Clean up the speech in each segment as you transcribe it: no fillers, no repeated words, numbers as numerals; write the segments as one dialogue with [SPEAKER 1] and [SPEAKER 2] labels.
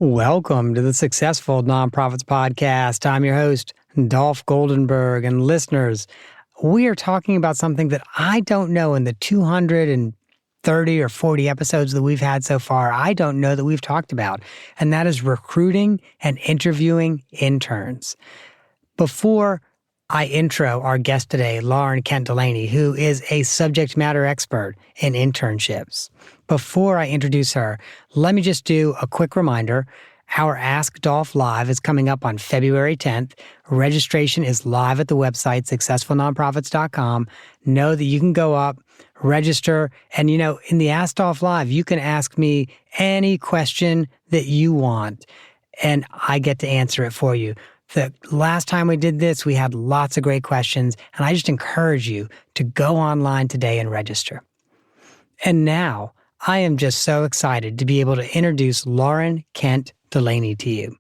[SPEAKER 1] Welcome to the Successful Nonprofits Podcast. I'm your host, Dolph Goldenberg, and listeners, we are talking about something that I don't know in the 230 or 40 episodes that we've had so far. I don't know that we've talked about, and that is recruiting and interviewing interns. Before I intro our guest today, Lauren Kent Delaney, who is a subject matter expert in internships. Before I introduce her, let me just do a quick reminder. Our Ask Dolph Live is coming up on February 10th. Registration is live at the website, successfulnonprofits.com. Know that you can go up, register, and in the Ask Dolph Live, you can ask me any question that you want, and I get to answer it for you. The last time we did this, we had lots of great questions, and I just encourage you to go online today and register. And now, I am just so excited to be able to introduce Lauren Kent Delaney to you.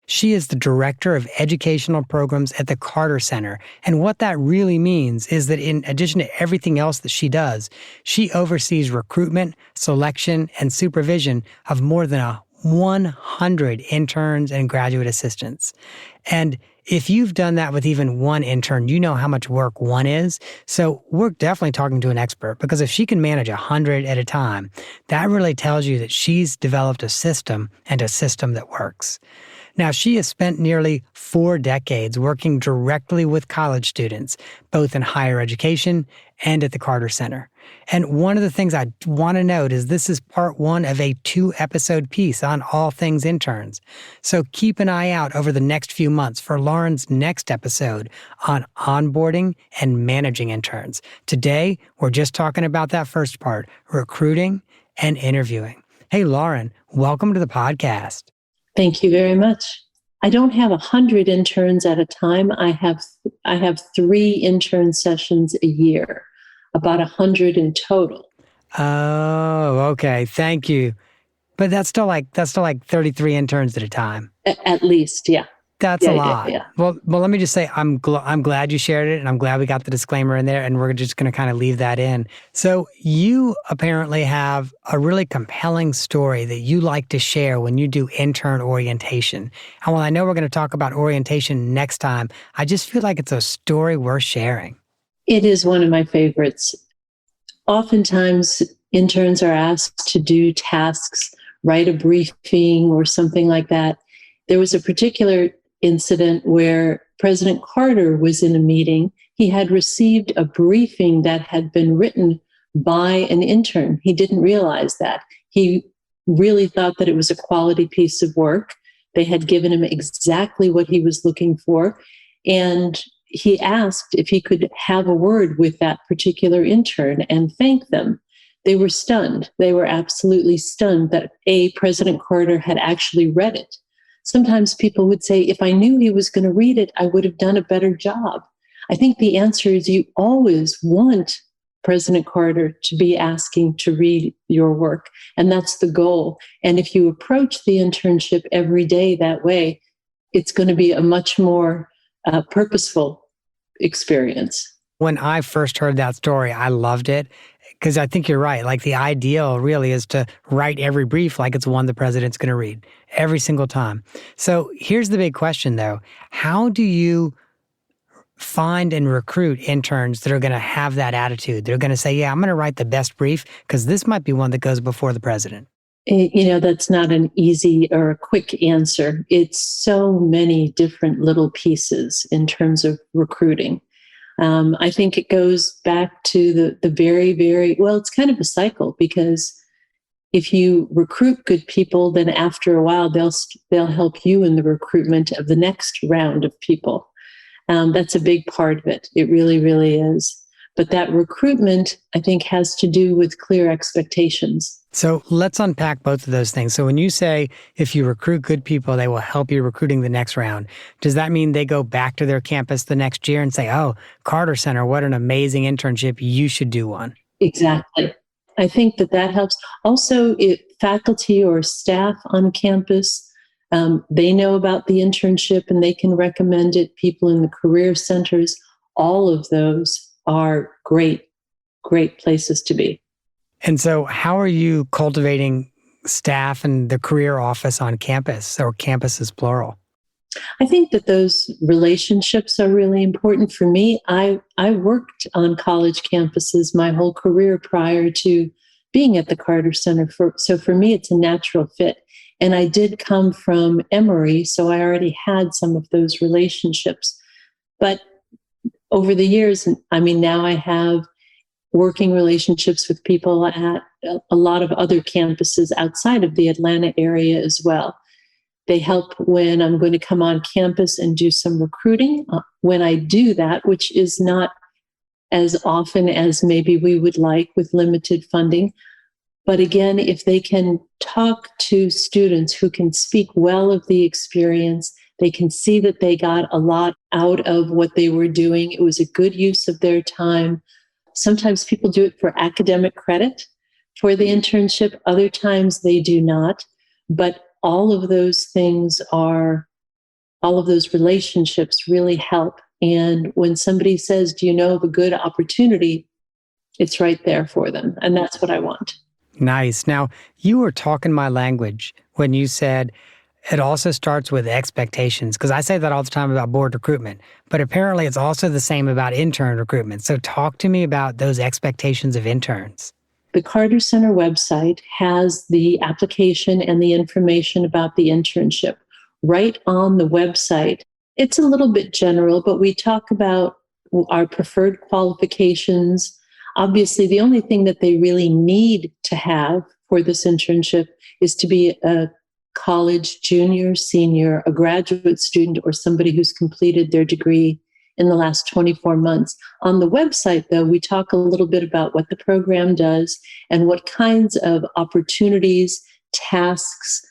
[SPEAKER 1] She is the Director of Educational Programs at the Carter Center, and what that really means is that in addition to everything else that she does, she oversees recruitment, selection, and supervision of more than 100 interns and graduate assistants. And if you've done that with even one intern, you know how much work one is. So we're definitely talking to an expert, because if she can manage 100 at a time, that really tells you that she's developed a system, and a system that works. Now, she has spent nearly 4 decades working directly with college students, both in higher education and at the Carter Center. And one of the things I want to note is this is part 1 of a 2-episode piece on all things interns. So keep an eye out over the next few months for Lauren's next episode on onboarding and managing interns. Today, we're just talking about that first part, recruiting and interviewing. Hey, Lauren, welcome to the podcast.
[SPEAKER 2] Thank you very much. I don't have 100 interns at a time. I have 3 intern sessions a year, about 100 in total.
[SPEAKER 1] Oh, okay. Thank you. But that's still like 33 interns at a time.
[SPEAKER 2] At least, yeah.
[SPEAKER 1] That's a lot.
[SPEAKER 2] Yeah.
[SPEAKER 1] Well, let me just say I'm glad you shared it, and I'm glad we got the disclaimer in there, and we're just going to kind of leave that in. So you apparently have a really compelling story that you like to share when you do intern orientation. And while I know we're going to talk about orientation next time, I just feel like it's a story worth sharing.
[SPEAKER 2] It is one of my favorites. Oftentimes, interns are asked to do tasks, write a briefing or something like that. There was a particular incident where President Carter was in a meeting. He had received a briefing that had been written by an intern. He didn't realize that. He really thought that it was a quality piece of work. They had given him exactly what he was looking for. And he asked if he could have a word with that particular intern and thank them. They were stunned. They were absolutely stunned that President Carter had actually read it. Sometimes people would say, if I knew he was going to read it, I would have done a better job. I think the answer is you always want President Carter to be asking to read your work, and that's the goal. And if you approach the internship every day that way, it's going to be a much more purposeful experience.
[SPEAKER 1] When I first heard that story, I loved it, because I think you're right. Like, the ideal really is to write every brief like it's one the president's going to read every single time. So here's the big question, though. How do you find and recruit interns that are going to have that attitude? They're going to say, yeah, I'm going to write the best brief because this might be one that goes before the president.
[SPEAKER 2] That's not an easy or a quick answer. It's so many different little pieces in terms of recruiting. I think it goes back to the very, very, well, it's kind of a cycle, because if you recruit good people, then after a while, they'll help you in the recruitment of the next round of people. That's a big part of it. It really, really is. But that recruitment, I think, has to do with clear expectations.
[SPEAKER 1] So let's unpack both of those things. So when you say if you recruit good people, they will help you recruiting the next round, does that mean they go back to their campus the next year and say, oh, Carter Center, what an amazing internship, you should do one?
[SPEAKER 2] Exactly. I think that helps. Also, faculty or staff on campus, they know about the internship and they can recommend it. People in the career centers, all of those are great places to be.
[SPEAKER 1] And so how are you cultivating staff and the career office on campus, or campuses plural?
[SPEAKER 2] I think that those relationships are really important for me. I worked on college campuses my whole career prior to being at the Carter Center. So for me, it's a natural fit. And I did come from Emory, so I already had some of those relationships. But over the years, I mean, now I have working relationships with people at a lot of other campuses outside of the Atlanta area as well. They help when I'm going to come on campus and do some recruiting. When I do that, which is not as often as maybe we would like with limited funding. But again, if they can talk to students who can speak well of the experience, they can see that they got a lot out of what they were doing. It was a good use of their time. Sometimes people do it for academic credit for the internship. Other times they do not. But all of those relationships really help. And when somebody says, do you know of a good opportunity? It's right there for them. And that's what I want.
[SPEAKER 1] Nice. Now, you were talking my language when you said it also starts with expectations, because I say that all the time about board recruitment, but apparently it's also the same about intern recruitment. So talk to me about those expectations of interns.
[SPEAKER 2] The Carter Center website has the application and the information about the internship right on the website. It's a little bit general, but we talk about our preferred qualifications. Obviously, the only thing that they really need to have for this internship is to be a college junior, senior, a graduate student, or somebody who's completed their degree in the last 24 months. On the website, though, we talk a little bit about what the program does and what kinds of opportunities, tasks,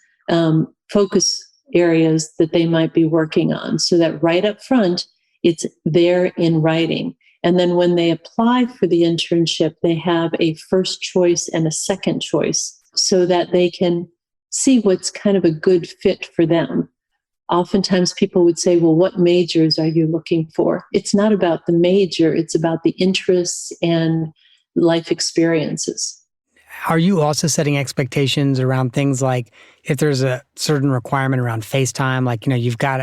[SPEAKER 2] focus areas that they might be working on, so that right up front, it's there in writing. And then when they apply for the internship, they have a first choice and a second choice so that they can see what's kind of a good fit for them. Oftentimes people would say, well, what majors are you looking for? It's not about the major, it's about the interests and life experiences.
[SPEAKER 1] Are you also setting expectations around things like if there's a certain requirement around FaceTime, like, you've got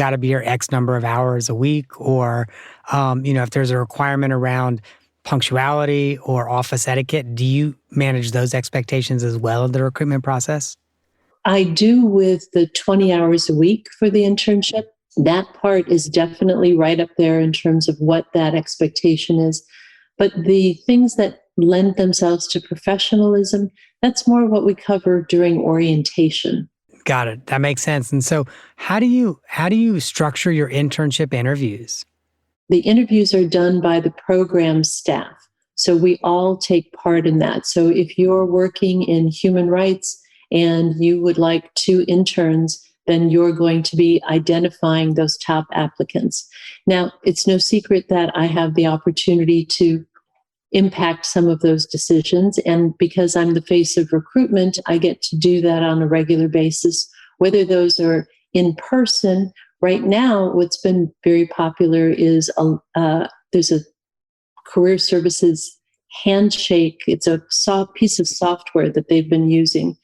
[SPEAKER 1] to be here X number of hours a week, or, if there's a requirement around punctuality or office etiquette, do you manage those expectations as well in the recruitment process?
[SPEAKER 2] I do with the 20 hours a week for the internship. That part is definitely right up there in terms of what that expectation is. But the things that lend themselves to professionalism, that's more what we cover during orientation.
[SPEAKER 1] Got it. That makes sense. And so how do you structure your internship interviews?
[SPEAKER 2] The interviews are done by the program staff. So we all take part in that. So if you're working in human rights and you would like 2 interns, then you're going to be identifying those top applicants. Now, it's no secret that I have the opportunity to impact some of those decisions. And because I'm the face of recruitment, I get to do that on a regular basis, whether those are in person. Right now, what's been very popular is there's a career services handshake. It's a piece of software that they've been using.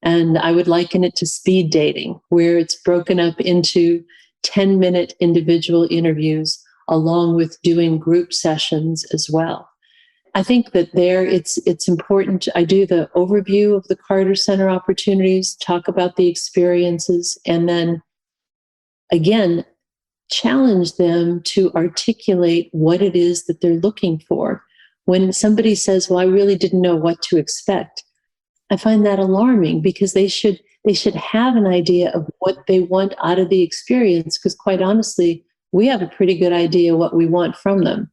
[SPEAKER 2] And I would liken it to speed dating, where it's broken up into 10-minute individual interviews along with doing group sessions as well. I think that it's important. I do the overview of the Carter Center opportunities, talk about the experiences, and then again, challenge them to articulate what it is that they're looking for. When somebody says, well, I really didn't know what to expect, I find that alarming, because they should have an idea of what they want out of the experience, because quite honestly, we have a pretty good idea what we want from them.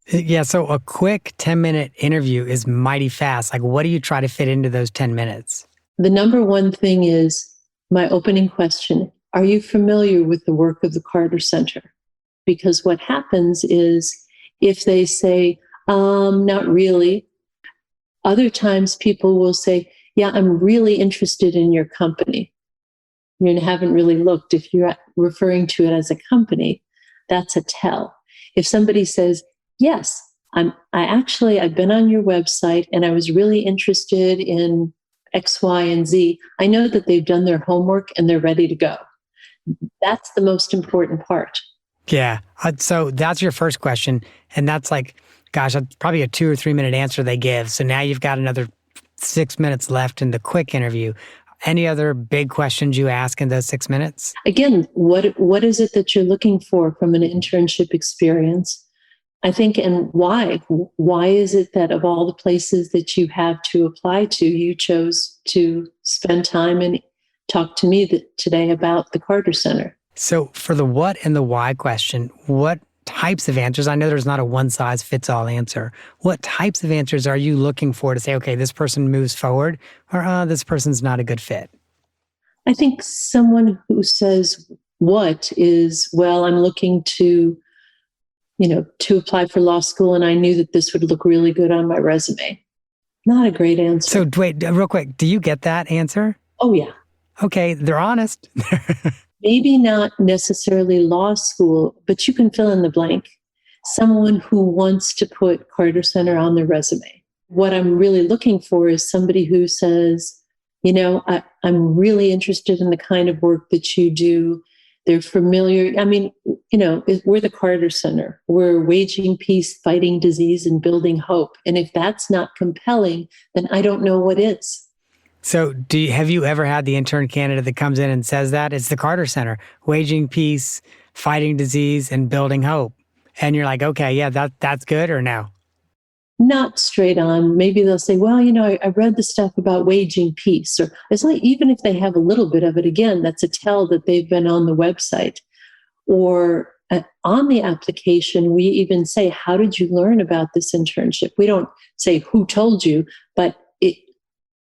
[SPEAKER 1] Yeah, so a quick 10-minute interview is mighty fast. Like, what do you try to fit into those 10 minutes?
[SPEAKER 2] The number one thing is my opening question: are you familiar with the work of the Carter Center? Because what happens is if they say, not really, other times people will say, yeah, I'm really interested in your company. You haven't really looked. If you're referring to it as a company, that's a tell. If somebody says, yes, I've been on your website and I was really interested in X, Y, and Z, I know that they've done their homework and they're ready to go. That's the most important part.
[SPEAKER 1] Yeah. So that's your first question. And that's like, gosh, that's probably a 2 or 3 minute answer they give. So now you've got another 6 minutes left in the quick interview. Any other big questions you ask in those 6 minutes?
[SPEAKER 2] Again, what is it that you're looking for from an internship experience? I think, and why? Why is it that of all the places that you have to apply to, you chose to spend time and talk to me today about the Carter Center?
[SPEAKER 1] So for the what and the why question, what types of answers? I know there's not a one size fits all answer. What types of answers are you looking for to say, okay, this person moves forward, or this person's not a good fit?
[SPEAKER 2] I think someone who says what is, well, I'm looking to apply for law school, and I knew that this would look really good on my resume. Not a great answer.
[SPEAKER 1] So wait, real quick, do you get that answer?
[SPEAKER 2] Oh, yeah.
[SPEAKER 1] Okay, they're honest.
[SPEAKER 2] Maybe not necessarily law school, but you can fill in the blank. Someone who wants to put Carter Center on their resume. What I'm really looking for is somebody who says, I'm really interested in the kind of work that you do. They're familiar. I mean, we're the Carter Center. We're waging peace, fighting disease, and building hope. And if that's not compelling, then I don't know what is.
[SPEAKER 1] So have you ever had the intern candidate that comes in and says that? It's the Carter Center, waging peace, fighting disease, and building hope. And you're like, okay, yeah, that's good, or no?
[SPEAKER 2] Not straight on. Maybe they'll say, well, I read the stuff about waging peace. Or it's like, even if they have a little bit of it, again, that's a tell that they've been on the website. Or on the application, we even say, how did you learn about this internship? We don't say who told you, but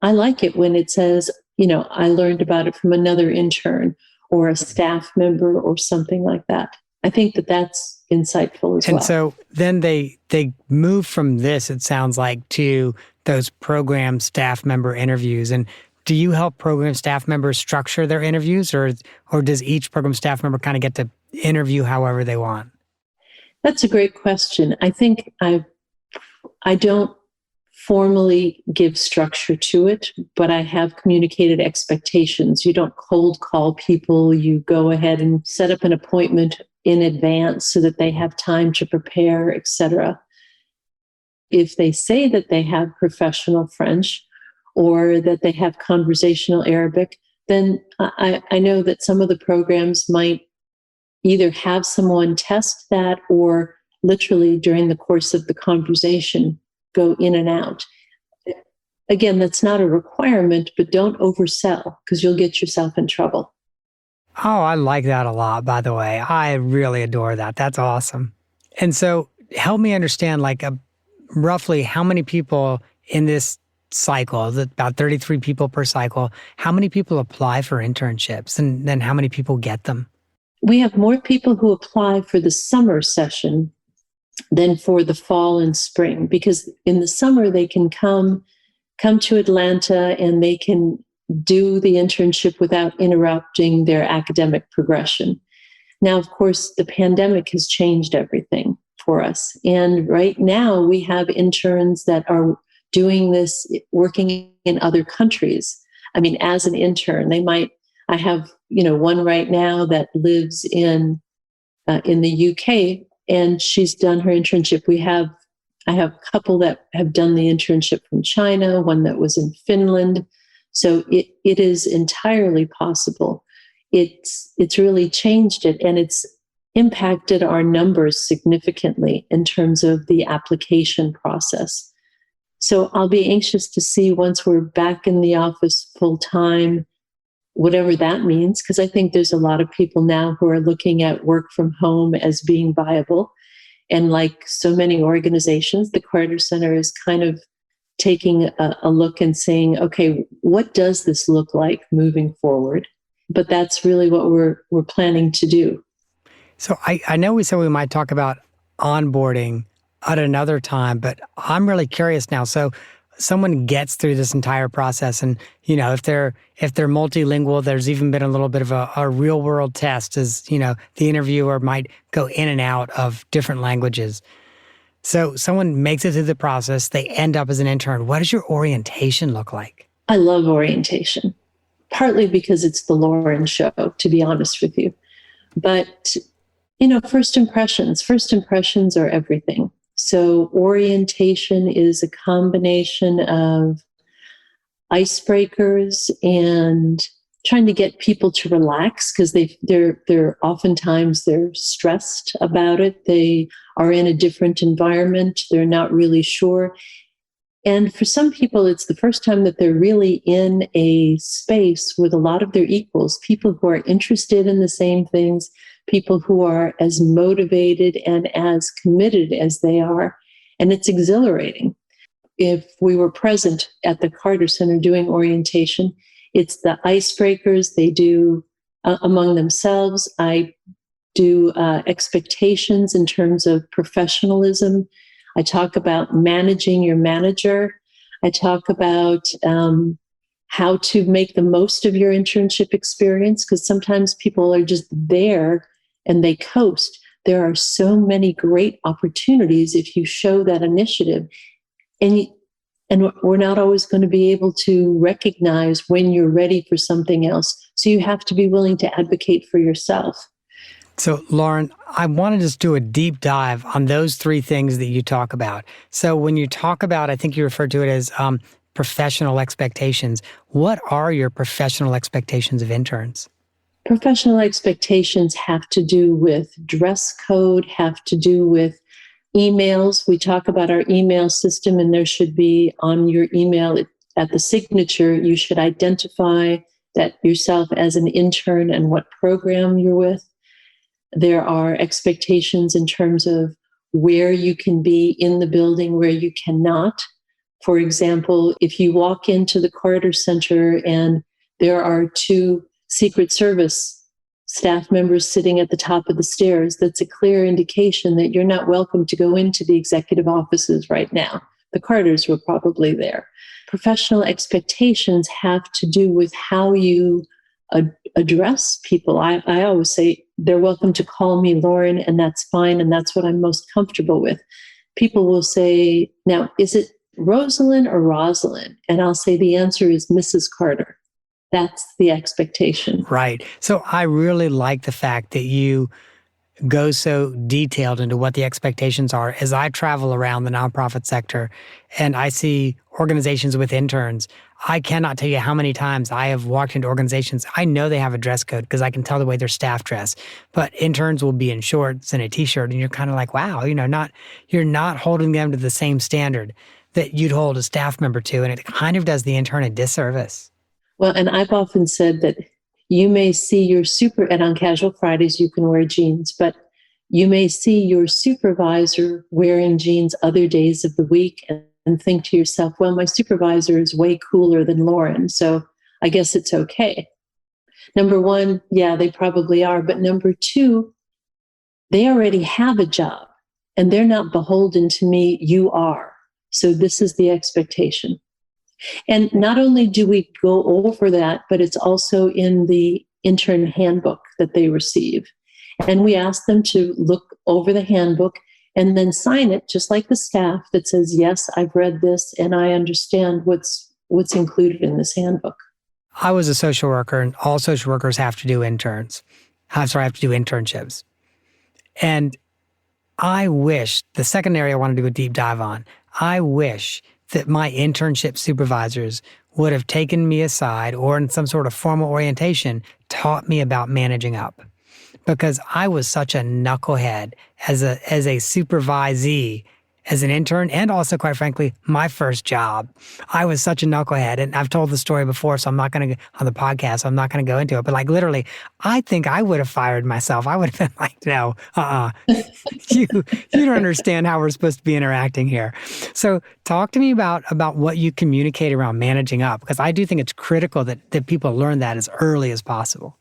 [SPEAKER 2] I like it when it says, I learned about it from another intern or a staff member or something like that. I think that that's insightful as well.
[SPEAKER 1] And so then they move from this, it sounds like, to those program staff member interviews. And do you help program staff members structure their interviews, or does each program staff member kind of get to interview however they want?
[SPEAKER 2] That's a great question. I think I don't formally give structure to it, but I have communicated expectations. You don't cold call people. You go ahead and set up an appointment in advance so that they have time to prepare, etc. If they say that they have professional French or that they have conversational Arabic, then I know that some of the programs might either have someone test that or literally during the course of the conversation go in and out. Again, that's not a requirement, but don't oversell because you'll get yourself in trouble.
[SPEAKER 1] Oh, I like that a lot, by the way. I really adore that. That's awesome. And so help me understand, roughly how many people in this cycle, about 33 people per cycle, how many people apply for internships, and then how many people get them?
[SPEAKER 2] We have more people who apply for the summer session than for the fall and spring, because in the summer they can come to Atlanta and they can do the internship without interrupting their academic progression. Now, of course, the pandemic has changed everything for us. And right now we have interns that are doing this, working in other countries. I mean, as an intern, I have, one right now that lives in the UK, and she's done her internship. I have a couple that have done the internship from China, one that was in Finland. So it is entirely possible. It's really changed it, and it's impacted our numbers significantly in terms of the application process. So I'll be anxious to see once we're back in the office full time, whatever that means, because I think there's a lot of people now who are looking at work from home as being viable. And like so many organizations, the Carter Center is kind of taking a look and saying, okay, what does this look like moving forward? But that's really what we're planning to do.
[SPEAKER 1] So I know we said we might talk about onboarding at another time, but I'm really curious now. So someone gets through this entire process, and if they're multilingual, there's even been a little bit of a real world test, as the interviewer might go in and out of different languages. So someone makes it through the process, they end up as an intern. What does your orientation look like?
[SPEAKER 2] I love orientation, partly because it's the Lauren show, to be honest with you. But, first impressions are everything. So orientation is a combination of icebreakers and trying to get people to relax because they're oftentimes they're stressed about it. They are in a different environment. They're not really sure. And for some people, it's the first time that they're really in a space with a lot of their equals, people who are interested in the same things, people who are as motivated and as committed as they are. And it's exhilarating. If we were present at the Carter Center doing orientation, it's the icebreakers they do among themselves. I do expectations in terms of professionalism. I talk about managing your manager. I talk about how to make the most of your internship experience, because sometimes people are just there and they coast. There are so many great opportunities if you show that initiative. And we're not always going to be able to recognize when you're ready for something else. So you have to be willing to advocate for yourself.
[SPEAKER 1] So, Lauren, I want to just do a deep dive on those three things that you talk about. So when you talk about, I think you referred to it as professional expectations. What are your professional expectations of interns?
[SPEAKER 2] Professional expectations have to do with dress code, have to do with emails. We talk about our email system, and there should be on your email at the signature, you should identify that yourself as an intern and what program you're with. There are expectations in terms of where you can be in the building, where you cannot. For example, if you walk into the Carter Center and there are two Secret Service staff members sitting at the top of the stairs, that's a clear indication that you're not welcome to go into the executive offices right now. The Carters were probably there. Professional expectations have to do with how you address people. I always say they're welcome to call me Lauren, and that's fine, and that's what I'm most comfortable with. People will say, now, is it Rosalind or Rosalind? And I'll say the answer is Mrs. Carter. That's the expectation.
[SPEAKER 1] Right. So I really like the fact that you go so detailed into what the expectations are. As I travel around the nonprofit sector and I see organizations with interns, I cannot tell you how many times I have walked into organizations. I know they have a dress code because I can tell the way their staff dress, but interns will be in shorts and a t-shirt, and you're kind of like, wow, you're not holding them to the same standard that you'd hold a staff member to, and it kind of does the intern a disservice.
[SPEAKER 2] Well, and I've often said that you may see your and on casual Fridays, you can wear jeans, but you may see your supervisor wearing jeans other days of the week and think to yourself, well, my supervisor is way cooler than Lauren, so I guess it's okay. Number one, yeah, they probably are. But number two, they already have a job and they're not beholden to me. You are. So this is the expectation. And not only do we go over that, but it's also in the intern handbook that they receive. And we ask them to look over the handbook and then sign it, just like the staff, that says, yes, I've read this and I understand what's included in this handbook.
[SPEAKER 1] I was a social worker, and all social workers have to do have to do internships. And I wish, the second area I want to do a deep dive on, I wish that my internship supervisors would have taken me aside or in some sort of formal orientation, taught me about managing up. Because I was such a knucklehead as a supervisee, as an intern, and also, quite frankly, my first job. I was such a knucklehead, and I've told the story before, so I'm not going to, on the podcast, so I'm not going to go into it. But like literally, I think I would have fired myself. I would have been like, no, you don't understand how we're supposed to be interacting here. So talk to me about what you communicate around managing up, because I do think it's critical that people learn that as early as possible.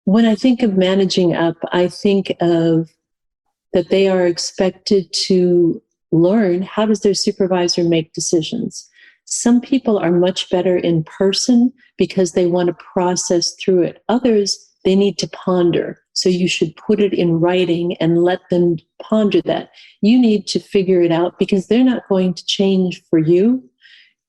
[SPEAKER 2] When I think of managing up, I think of that they are expected to learn how does their supervisor make decisions. Some people are much better in person because they want to process through it. Others, they need to ponder. So you should put it in writing and let them ponder that. You need to figure it out because they're not going to change for you.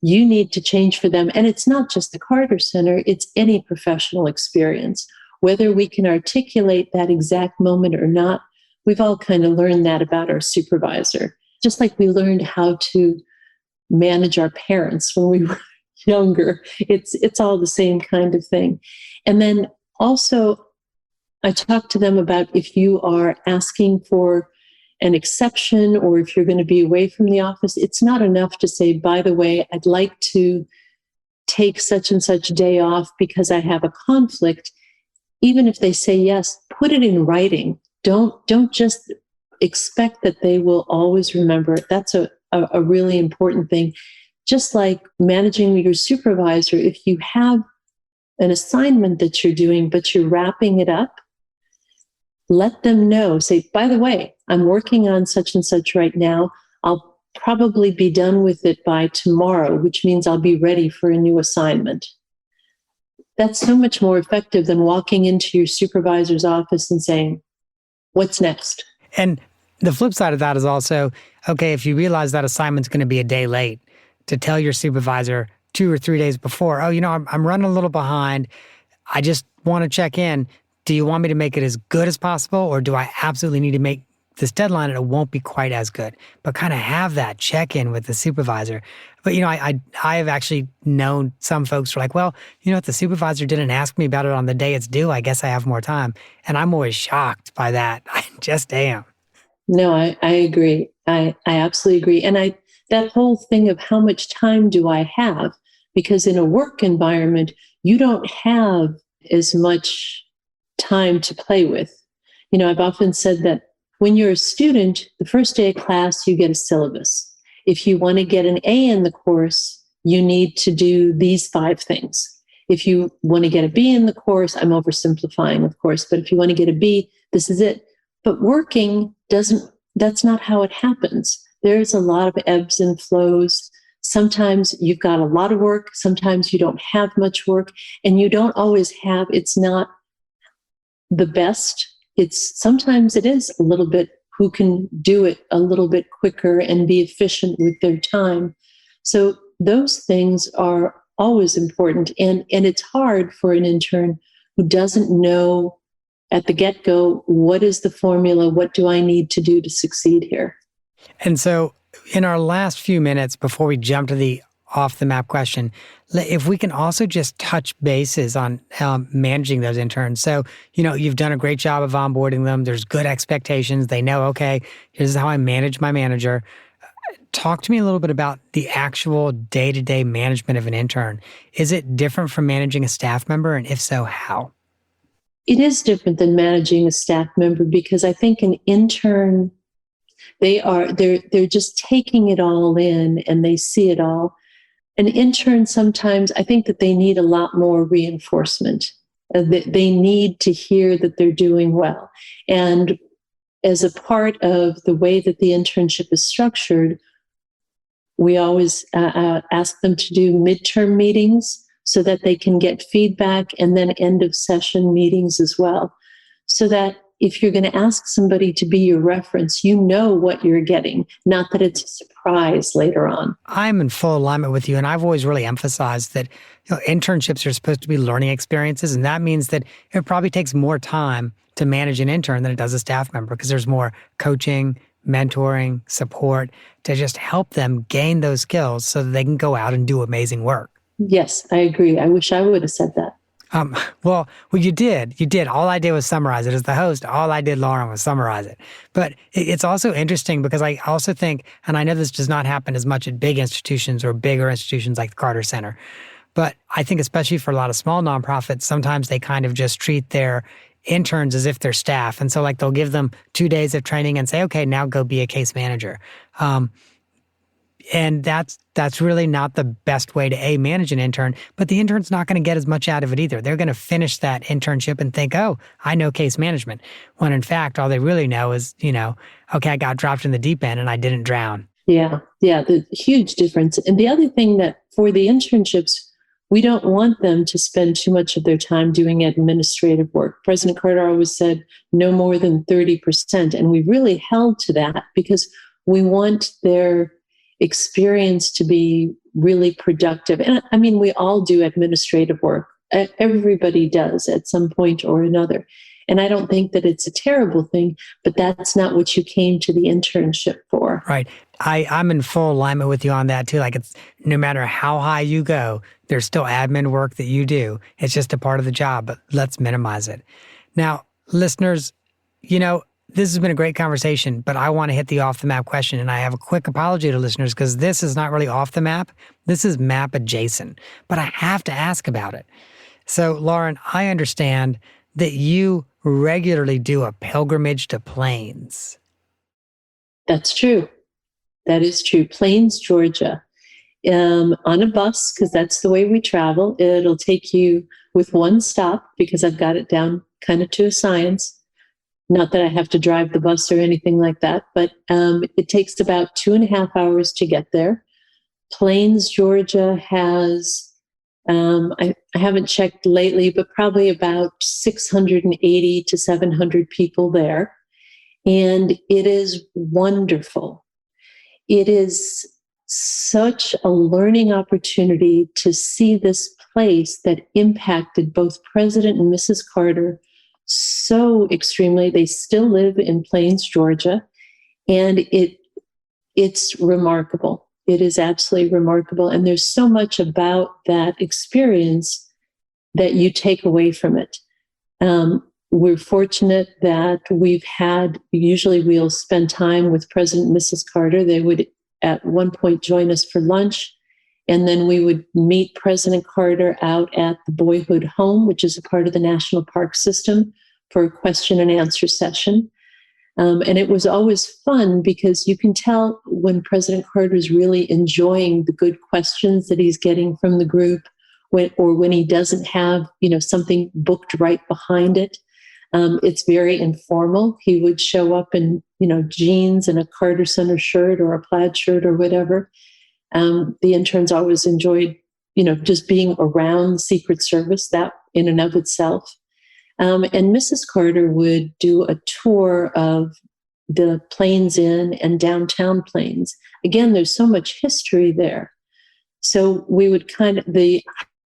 [SPEAKER 2] you need to change for them. And it's not just the Carter Center, it's any professional experience. Whether we can articulate that exact moment or not, we've all kind of learned that about our supervisor. Just like we learned how to manage our parents when we were younger. It's all the same kind of thing. And then also, I talk to them about if you are asking for an exception or if you're going to be away from the office, it's not enough to say, by the way, I'd like to take such and such day off because I have a conflict. Even if they say yes, put it in writing. Don't just expect that they will always remember it. That's a really important thing. Just like managing your supervisor, if you have an assignment that you're doing, but you're wrapping it up, let them know. Say, by the way, I'm working on such and such right now. I'll probably be done with it by tomorrow, which means I'll be ready for a new assignment. That's so much more effective than walking into your supervisor's office and saying, what's next?
[SPEAKER 1] And the flip side of that is also, okay, if you realize that assignment's going to be a day late, to tell your supervisor 2 or 3 days before, oh, I'm running a little behind. I just want to check in. Do you want me to make it as good as possible, or do I absolutely need to make this deadline and it won't be quite as good? But kind of have that check-in with the supervisor. But, I have actually known some folks who are like, well, if the supervisor didn't ask me about it on the day it's due, I guess I have more time. And I'm always shocked by that. I just am.
[SPEAKER 2] No, I agree. I absolutely agree. And that whole thing of how much time do I have? Because in a work environment, you don't have as much time to play with. I've often said that when you're a student, the first day of class, you get a syllabus. If you want to get an A in the course, you need to do these 5 things. If you want to get a B in the course, I'm oversimplifying, of course, but if you want to get a B, this is it. But working that's not how it happens. There's a lot of ebbs and flows. Sometimes you've got a lot of work. Sometimes you don't have much work, and you don't always have, it's not the best. Sometimes it is a little bit who can do it a little bit quicker and be efficient with their time. So those things are always important. And it's hard for an intern who doesn't know at the get-go, what is the formula? What do I need to do to succeed here?
[SPEAKER 1] And so in our last few minutes before we jump to the off-the-map question, if we can also just touch bases on managing those interns. So, you've done a great job of onboarding them. There's good expectations. They know, okay, here's how I manage my manager. Talk to me a little bit about the actual day-to-day management of an intern. Is it different from managing a staff member? And if so, how?
[SPEAKER 2] It is different than managing a staff member because I think an intern, they're just taking it all in and they see it all. An intern, sometimes I think that they need a lot more reinforcement. They need to hear that they're doing well. And as a part of the way that the internship is structured, we always ask them to do midterm meetings so that they can get feedback, and then end of session meetings as well. So that if you're going to ask somebody to be your reference, you know what you're getting, not that it's a surprise later on.
[SPEAKER 1] I'm in full alignment with you, and I've always really emphasized that internships are supposed to be learning experiences, and that means that it probably takes more time to manage an intern than it does a staff member because there's more coaching, mentoring, support to just help them gain those skills so that they can go out and do amazing work.
[SPEAKER 2] Yes, I agree. I wish I would have said that.
[SPEAKER 1] Well, you did. You did. All I did was summarize it. As the host, all I did, Lauren, was summarize it. But it's also interesting because I also think, and I know this does not happen as much at big institutions or bigger institutions like the Carter Center, but I think especially for a lot of small nonprofits, sometimes they kind of just treat their interns as if they're staff. And so they'll give them 2 days of training and say, okay, now go be a case manager. And that's really not the best way to manage an intern, but the intern's not going to get as much out of it either. They're going to finish that internship and think, oh, I know case management. When in fact, all they really know is, okay, I got dropped in the deep end and I didn't drown.
[SPEAKER 2] Yeah, the huge difference. And the other thing that for the internships, we don't want them to spend too much of their time doing administrative work. President Carter always said no more than 30%. And we really held to that because we want their experience to be really productive. And I mean, we all do administrative work. Everybody does at some point or another. And I don't think that it's a terrible thing, but that's not what you came to the internship for.
[SPEAKER 1] Right. I'm in full alignment with you on that too. Like, it's no matter how high you go, there's still admin work that you do. It's just a part of the job, but let's minimize it. Now, listeners, this has been a great conversation, but I want to hit the off the map question. And I have a quick apology to listeners because this is not really off the map. This is map adjacent, but I have to ask about it. So, Lauren, I understand that you regularly do a pilgrimage to Plains.
[SPEAKER 2] That's true. That is true. Plains, Georgia, on a bus, because that's the way we travel. It'll take you with one stop, because I've got it down kind of to a science. Not that I have to drive the bus or anything like that, but it takes about 2.5 hours to get there. Plains, Georgia has, I haven't checked lately, but probably about 680 to 700 people there. And it is wonderful. It is such a learning opportunity to see this place that impacted both President and Mrs. Carter so extremely. They still live in Plains, Georgia, and it's remarkable. It is absolutely remarkable. And there's so much about that experience that you take away from it. We're fortunate that usually we'll spend time with President and Mrs. Carter. They would at one point join us for lunch. And then we would meet President Carter out at the Boyhood Home, which is a part of the National Park System, for a question and answer session. And it was always fun because you can tell when President Carter is really enjoying the good questions that he's getting from the group, when he doesn't have, something booked right behind it. It's very informal. He would show up in, jeans and a Carter Center shirt or a plaid shirt or whatever. The interns always enjoyed, just being around the Secret Service, that in and of itself. And Mrs. Carter would do a tour of the Plains Inn and downtown Plains. Again, there's so much history there. So we would the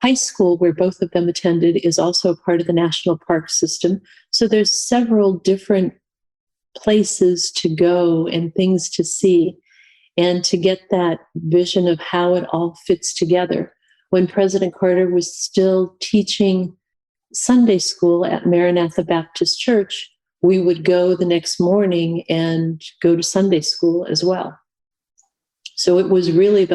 [SPEAKER 2] high school where both of them attended is also a part of the National Park System. So there's several different places to go and things to see, and to get that vision of how it all fits together. When President Carter was still teaching Sunday school at Maranatha Baptist Church, we would go the next morning and go to Sunday school as well. So it was really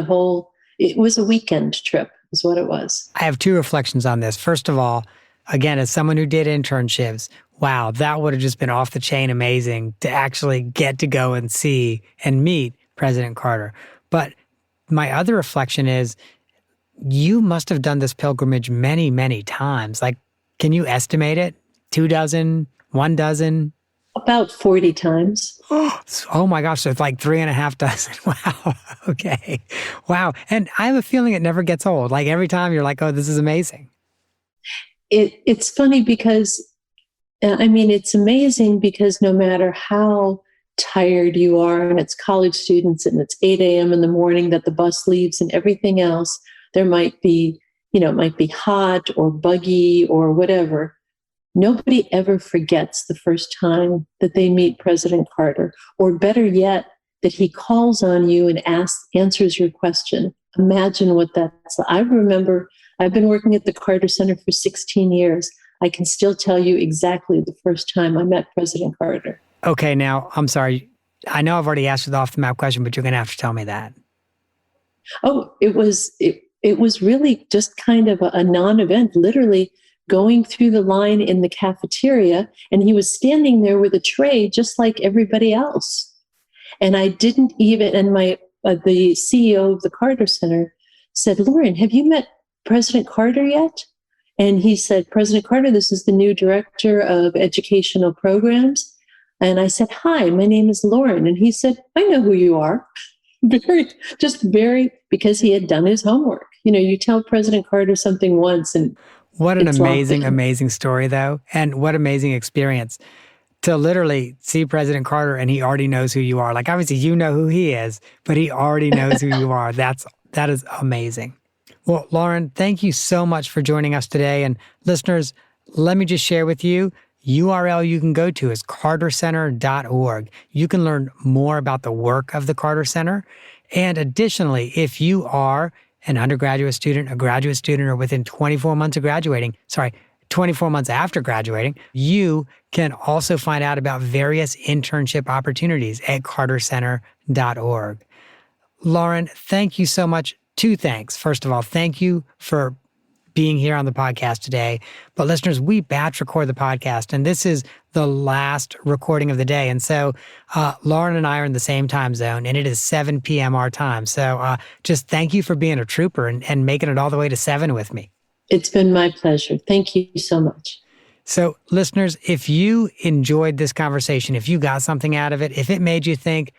[SPEAKER 2] it was a weekend trip is what it was.
[SPEAKER 1] I have two reflections on this. First of all, again, as someone who did internships, wow, that would have just been off the chain amazing to actually get to go and see and meet President Carter. But my other reflection is you must have done this pilgrimage many, many times. Like, can you estimate it? 2 dozen, 1 dozen?
[SPEAKER 2] About 40 times.
[SPEAKER 1] Oh my gosh, so it's like 3.5 dozen. Wow. Okay. Wow. And I have a feeling it never gets old. Like every time you're like, oh, this is amazing.
[SPEAKER 2] It's funny because, it's amazing because no matter how tired you are, and it's college students and it's 8 a.m. in the morning that the bus leaves and everything else, there might be, it might be hot or buggy or whatever. Nobody ever forgets the first time that they meet President Carter, or better yet, that he calls on you and answers your question. Imagine what that's like. I remember I've been working at the Carter Center for 16 years. I can still tell you exactly the first time I met President Carter.
[SPEAKER 1] Okay, now, I'm sorry. I know I've already asked you the off-the-map question, but you're going to have to tell me that.
[SPEAKER 2] Oh, it was really just kind of a non-event, literally going through the line in the cafeteria, and he was standing there with a tray just like everybody else. And I didn't even, and the CEO of the Carter Center said, Lauren, have you met President Carter yet? And he said, President Carter, this is the new director of educational programs. And I said, hi, my name is Lauren. And he said, I know who you are. Very, because he had done his homework. You tell President Carter something once and
[SPEAKER 1] what an amazing story, though. And what amazing experience to literally see President Carter and he already knows who you are. Like, obviously, you know who he is, but he already knows who you are. That's That is amazing. Well, Lauren, thank you so much for joining us today. And listeners, let me just share with you, URL you can go to is cartercenter.org. You can learn more about the work of the Carter Center. And additionally, if you are an undergraduate student, a graduate student, or within 24 months of graduating, 24 months after graduating, you can also find out about various internship opportunities at cartercenter.org. Lauren, thank you so much. Two thanks. First of all, thank you for being here on the podcast today. But listeners, we batch record the podcast, and this is the last recording of the day. And so Lauren and I are in the same time zone, and it is 7 p.m. our time. So just thank you for being a trooper and making it all the way to 7 with me.
[SPEAKER 2] It's been my pleasure. Thank you so much.
[SPEAKER 1] So listeners, if you enjoyed this conversation, if you got something out of it, if it made you think,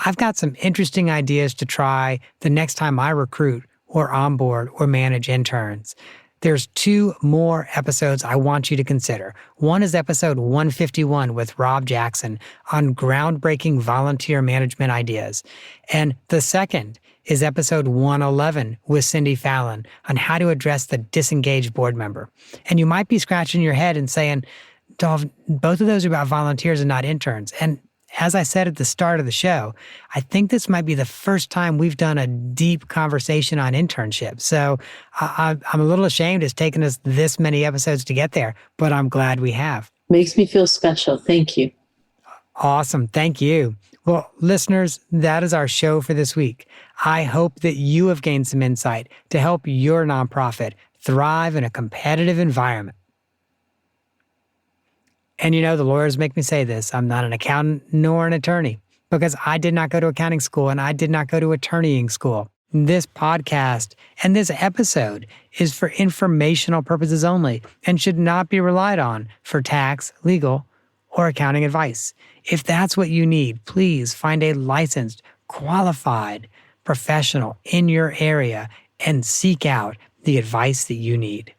[SPEAKER 1] I've got some interesting ideas to try the next time I recruit or onboard or manage interns, there's 2 more episodes I want you to consider. One is episode 151 with Rob Jackson on groundbreaking volunteer management ideas. And the second is episode 111 with Cindy Fallon on how to address the disengaged board member. And you might be scratching your head and saying, Dolph, both of those are about volunteers and not interns. And as I said at the start of the show, I think this might be the first time we've done a deep conversation on internships. So I'm a little ashamed it's taken us this many episodes to get there, but I'm glad we have.
[SPEAKER 2] Makes me feel special. Thank you.
[SPEAKER 1] Awesome. Thank you. Well, listeners, that is our show for this week. I hope that you have gained some insight to help your nonprofit thrive in a competitive environment. And the lawyers make me say this. I'm not an accountant nor an attorney because I did not go to accounting school and I did not go to attorneying school. This podcast and this episode is for informational purposes only and should not be relied on for tax, legal, or accounting advice. If that's what you need, please find a licensed, qualified professional in your area and seek out the advice that you need.